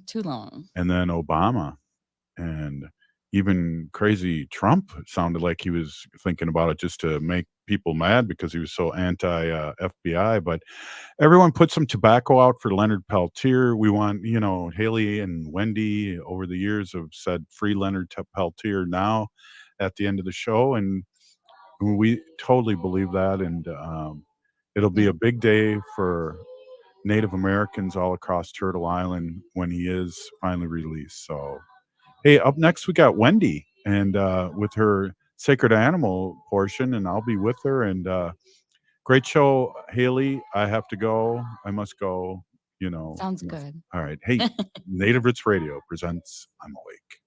too long. And then Obama, and even crazy Trump sounded like he was thinking about it just to make people mad because he was so anti-FBI. But everyone put some tobacco out for Leonard Peltier. We want, Haley and Wendy over the years have said free Leonard Peltier now at the end of the show. And we totally believe that. And it'll be a big day for Native Americans all across Turtle Island when he is finally released. So, hey, up next we got Wendy, and with her sacred animal portion, and I'll be with her. And great show, Haley. I have to go. I must go. Sounds good. All right. Hey, Native Roots Radio presents I'm Awake.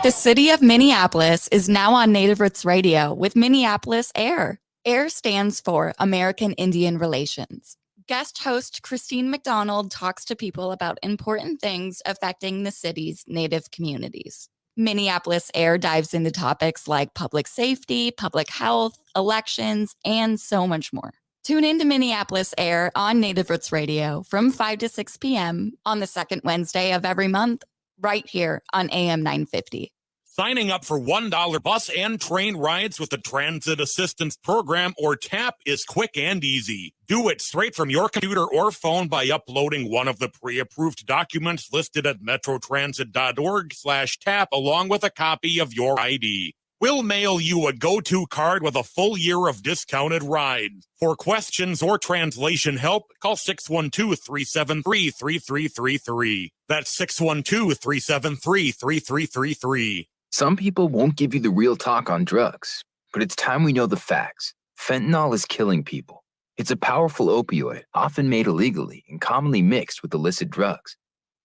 The city of Minneapolis is now on Native Roots Radio with Minneapolis AIR. AIR stands for American Indian Relations. Guest host Christine McDonald talks to people about important things affecting the city's Native communities. Minneapolis AIR dives into topics like public safety, public health, elections, and so much more. Tune in to Minneapolis AIR on Native Roots Radio from 5 to 6 p.m. on the second Wednesday of every month, right here on AM 950. Signing up for $1 bus and train rides with the Transit Assistance Program or TAP is quick and easy. Do it straight from your computer or phone by uploading one of the pre-approved documents listed at metrotransit.org/TAP along with a copy of your ID. We'll mail you a go-to card with a full year of discounted rides. For questions or translation help, call 612-373-3333. That's 612-373-3333. Some people won't give you the real talk on drugs, but it's time we know the facts. Fentanyl is killing people. It's a powerful opioid, often made illegally and commonly mixed with illicit drugs.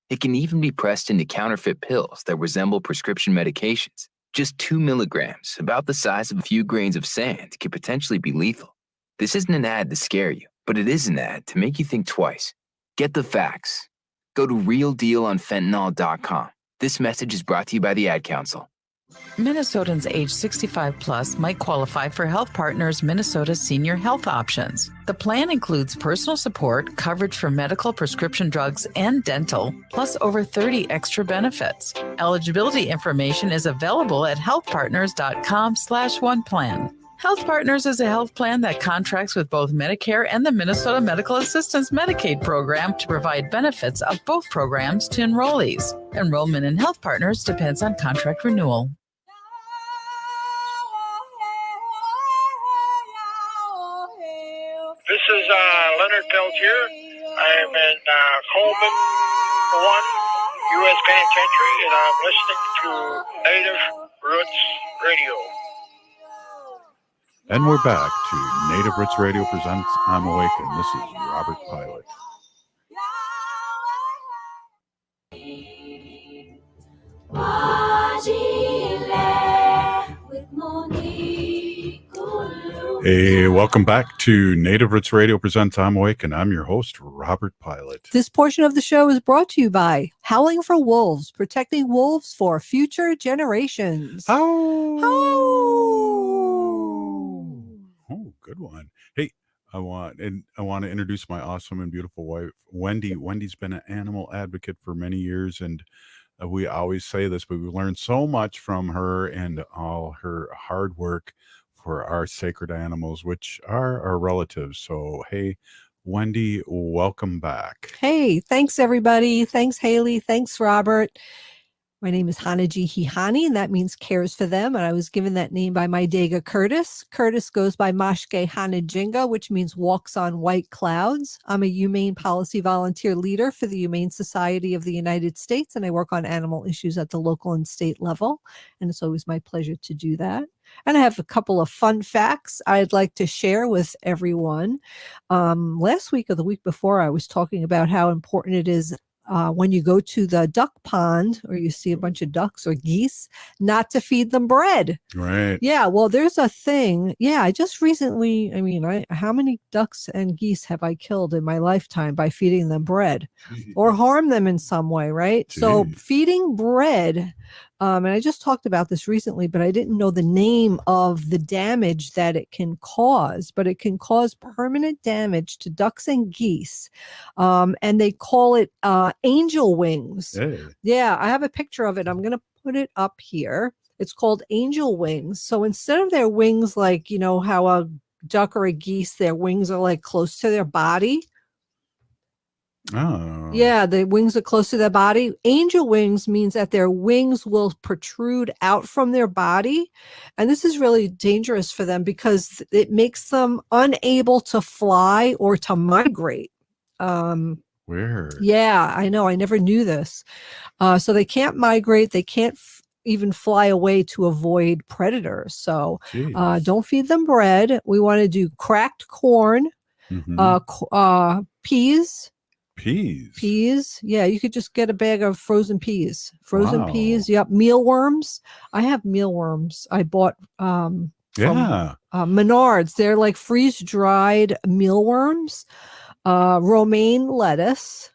It can even be pressed into counterfeit pills that resemble prescription medications. Just 2 milligrams, about the size of a few grains of sand, could potentially be lethal. This isn't an ad to scare you, but it is an ad to make you think twice. Get the facts. Go to realdealonfentanyl.com. This message is brought to you by the Ad Council. Minnesotans age 65 plus might qualify for Health Partners Minnesota Senior Health Options. The plan includes personal support, coverage for medical, prescription drugs, and dental, plus over 30 extra benefits. Eligibility information is available at healthpartners.com/oneplan. Health Partners is a health plan that contracts with both Medicare and the Minnesota Medical Assistance Medicaid program to provide benefits of both programs to enrollees. Enrollment in Health Partners depends on contract renewal. This is Leonard Peltier. I'm in Coleman 1 U.S. Penitentiary, and I'm listening to Native Roots Radio. And we're back to Native Roots Radio presents I'm Awake, and this is Robert Pilot. Hey, welcome back to Native Roots Radio presents I'm Awake, and I'm your host, Robert Pilot. This portion of the show is brought to you by Howling for Wolves, protecting wolves for future generations. Oh, good one. Hey, I want to introduce my awesome and beautiful wife, Wendy. Wendy's been an animal advocate for many years, and we always say this, but we learned so much from her and all her hard work for our sacred animals, which are our relatives. So, hey, Wendy, welcome back. Hey, thanks everybody. Thanks, Haley. Thanks, Robert. My name is Hanaji Hihani, and that means cares for them. And I was given that name by my Dega Curtis. Curtis goes by Mashke Hanajinga, which means walks on white clouds. I'm a humane policy volunteer leader for the Humane Society of the United States, and I work on animal issues at the local and state level. And it's always my pleasure to do that. And I have a couple of fun facts I'd like to share with everyone. Last week or the week before, I was talking about how important it is when you go to the duck pond or you see a bunch of ducks or geese, not to feed them bread. Right. Yeah. Well, there's a thing. Yeah. I just recently, how many ducks and geese have I killed in my lifetime by feeding them bread or harm them in some way? Right. Jeez. So feeding bread. And I just talked about this recently, but I didn't know the name of the damage that it can cause, but it can cause permanent damage to ducks and geese. And they call it angel wings. Hey. Yeah, I have a picture of it. I'm going to put it up here. It's called angel wings. So instead of their wings, like, you know, how a duck or a geese, their wings are like close to their body. Oh. Yeah, the wings are close to their body. Angel wings means that their wings will protrude out from their body. And this is really dangerous for them because it makes them unable to fly or to migrate. Weird. Yeah, I know. I never knew this. So they can't migrate. They can't even fly away to avoid predators. So don't feed them bread. We want to do cracked corn, peas. Peas. Yeah, you could just get a bag of frozen peas. Peas. Yep. Mealworms. I have mealworms. I bought from Menards. They're like freeze-dried mealworms. Romaine lettuce.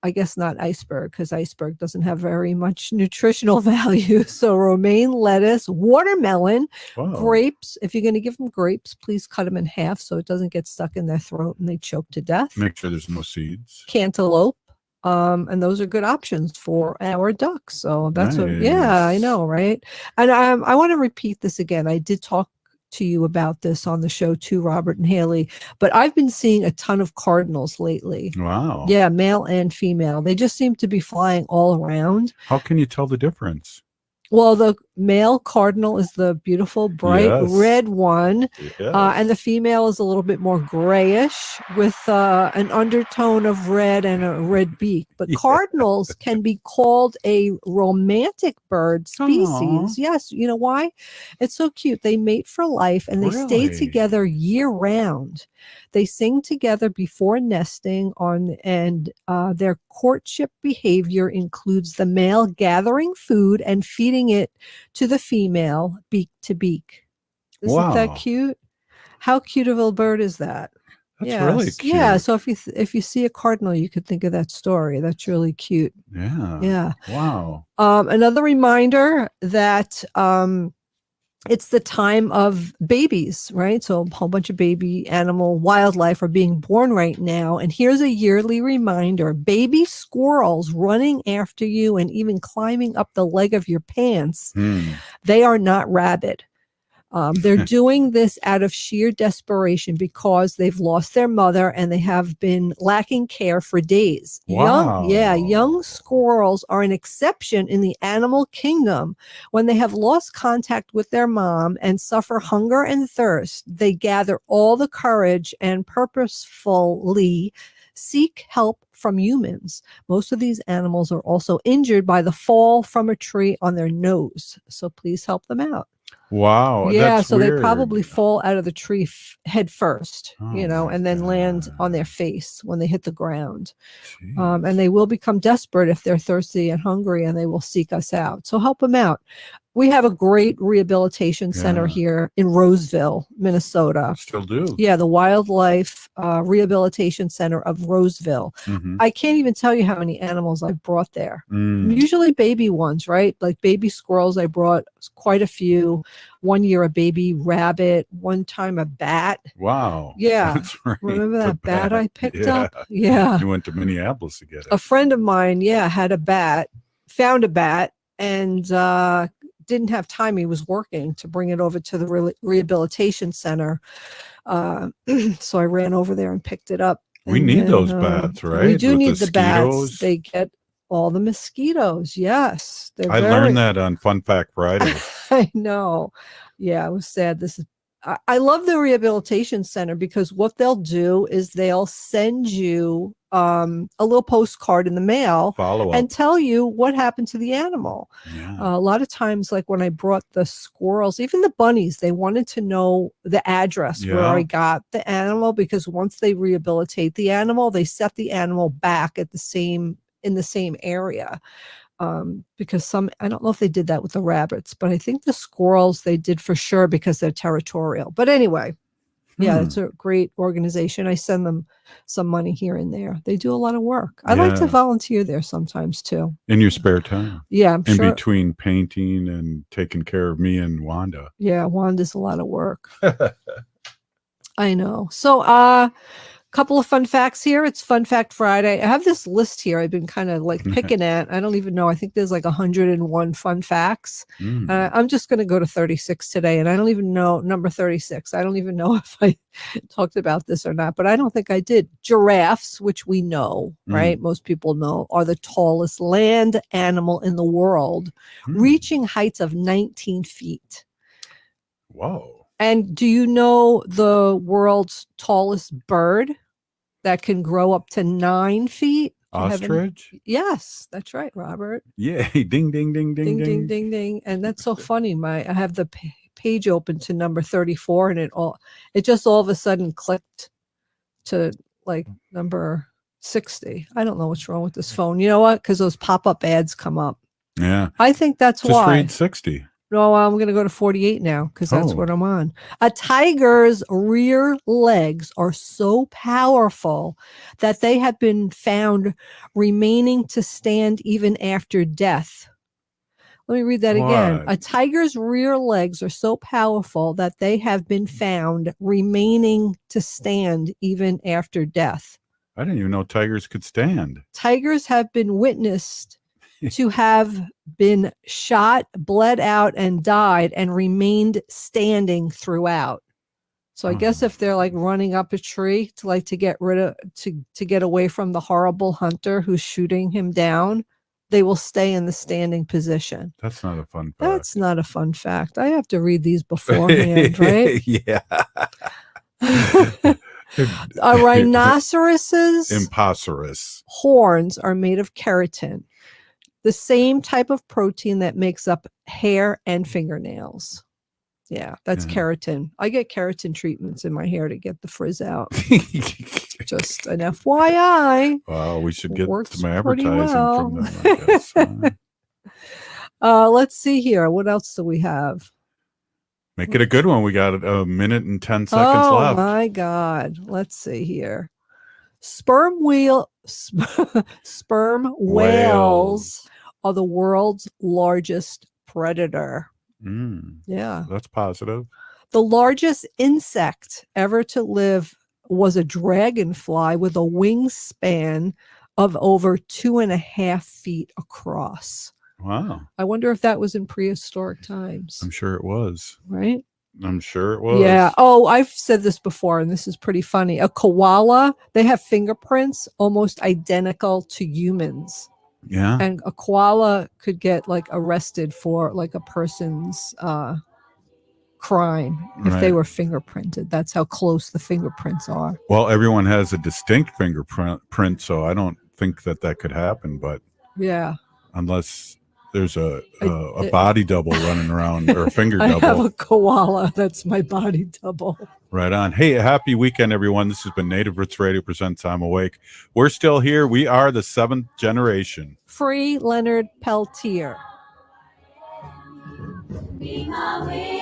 I guess not iceberg, because iceberg doesn't have very much nutritional value. So romaine lettuce, watermelon, grapes. If you're going to give them grapes, please cut them in half so it doesn't get stuck in their throat and they choke to death. Make sure there's no seeds. Cantaloupe. And those are good options for our ducks. So that's Nice. I know, right? And I want to repeat this again. I did talk to you about this on the show too, Robert and Haley, but I've been seeing a ton of cardinals lately. Wow. Yeah, male and female. They just seem to be flying all around. How can you tell the difference? Well, the male cardinal is the beautiful, bright red one, and the female is a little bit more grayish with an undertone of red and a red beak. But cardinals can be called a romantic bird species. Aw. Yes, you know why? It's so cute. They mate for life and they stay Really? together year round. They sing together before nesting and their courtship behavior includes the male gathering food and feeding it to the female beak to beak. Isn't that Wow. cute? How cute of a bird is that? That's really cute. Yeah. So if you see a cardinal, you could think of that story. That's really cute. Yeah. Yeah. Wow. Another reminder that it's the time of babies, right? So a whole bunch of baby animal wildlife are being born right now. And here's a yearly reminder: baby squirrels running after you and even climbing up the leg of your pants. They are not rabid. They're doing this out of sheer desperation because they've lost their mother and they have been lacking care for days. Wow. Young squirrels are an exception in the animal kingdom. When they have lost contact with their mom and suffer hunger and thirst, they gather all the courage and purposefully seek help from humans. Most of these animals are also injured by the fall from a tree on their nose. So please help them out. Wow. Yeah, That's so weird. they probably fall out of the tree head first, Oh and then land on their face when they hit the ground. And they will become desperate if they're thirsty and hungry, and they will seek us out. So help them out. We have a great rehabilitation center here in Roseville, Minnesota. Still do. Yeah, the Wildlife Rehabilitation Center of Roseville. I can't even tell you how many animals I've brought there. Usually baby ones, right? Like baby squirrels, I brought quite a few. One year a baby rabbit, one time a bat. Wow. Yeah. That's right. Remember The that bat I picked Yeah. up? Yeah. You went to Minneapolis to get it. A friend of mine, had a bat, found a bat, and didn't have time. He was working to bring it over to the rehabilitation center. So I ran over there and picked it up. We And need then, those bats, right? We do With need the bats. mosquitoes. They get all the mosquitoes. Yes. I learned that on Fun Fact Friday. I know. Yeah, it was sad. I love the rehabilitation center because what they'll do is they'll send you a little postcard in the mail Follow up. and tell you what happened to the animal. A lot of times, like when I brought the squirrels, even the bunnies, they wanted to know the address where I got the animal, because once they rehabilitate the animal, they set the animal back in the same area. Because I don't know if they did that with the rabbits, but I think the squirrels they did for sure because they're territorial. But anyway, it's a great organization. I send them some money here and there. They do a lot of work. I like to volunteer there sometimes too. In your spare time. Yeah, I'm in sure. between painting and taking care of me and Wanda. Yeah, Wanda's a lot of work. I know. So, couple of fun facts here. It's Fun Fact Friday. I have this list here I've been kind of like picking at. I don't even know. I think there's like 101 fun facts. I'm just going to go to 36 today, and I don't even know number 36. I don't even know if I talked about this or not, but I don't think I did. Giraffes, which we know, right? Most people know, are the tallest land animal in the world, reaching heights of 19 feet. Whoa. And do you know the world's tallest bird that can grow up to 9 feet? Ostrich? Yes, that's right, Robert. Yay. Ding, ding, ding, ding, Ding, ding, ding, ding. And that's so funny. I have the page open to number 34, and it just all of a sudden clicked to like number 60. I don't know what's wrong with this phone. You know what? Because those pop-up ads come up. Yeah. I think that's Just why. read 60. No, I'm going to go to 48 now because that's what I'm on. A tiger's rear legs are so powerful that they have been found remaining to stand even after death. Let me read that again. A tiger's rear legs are so powerful that they have been found remaining to stand even after death. I didn't even know tigers could stand. Tigers have been witnessed to have been shot, bled out, and died, and remained standing throughout. So I guess if they're like running up a tree to get rid of to get away from the horrible hunter who's shooting him down, they will stay in the standing position. That's not a fun fact. That's not a fun fact. I have to read these beforehand, right? Yeah. Rhinoceroses' Impocerous horns are made of keratin, the same type of protein that makes up hair and fingernails. Yeah, that's keratin. I get keratin treatments in my hair to get the frizz out. Just an FYI. Well, we should get some pretty advertising well. from them, I guess. Let's see here. What else do we have? Make it a good one. We got a minute and 10 seconds left. Oh my God. Let's see here. Sperm whales are the world's largest predator. Yeah. That's positive. The largest insect ever to live was a dragonfly with a wingspan of over 2.5 feet across. Wow. I wonder if that was in prehistoric times. I'm sure it was. Right? I'm sure it was. Yeah. Oh, I've said this before, and this is pretty funny. A koala, they have fingerprints almost identical to humans. Yeah. And a koala could get like arrested for like a person's crime if they were fingerprinted. That's how close the fingerprints are. Well, everyone has a distinct fingerprint, so I don't think that could happen. But yeah, unless there's a body double running around or a finger double. I have a koala. That's my body double. Right on. Hey, happy weekend, everyone. This has been Native Roots Radio presents I'm Awake. We're still here. We are the 7th generation. Free Leonard Peltier. Be my way.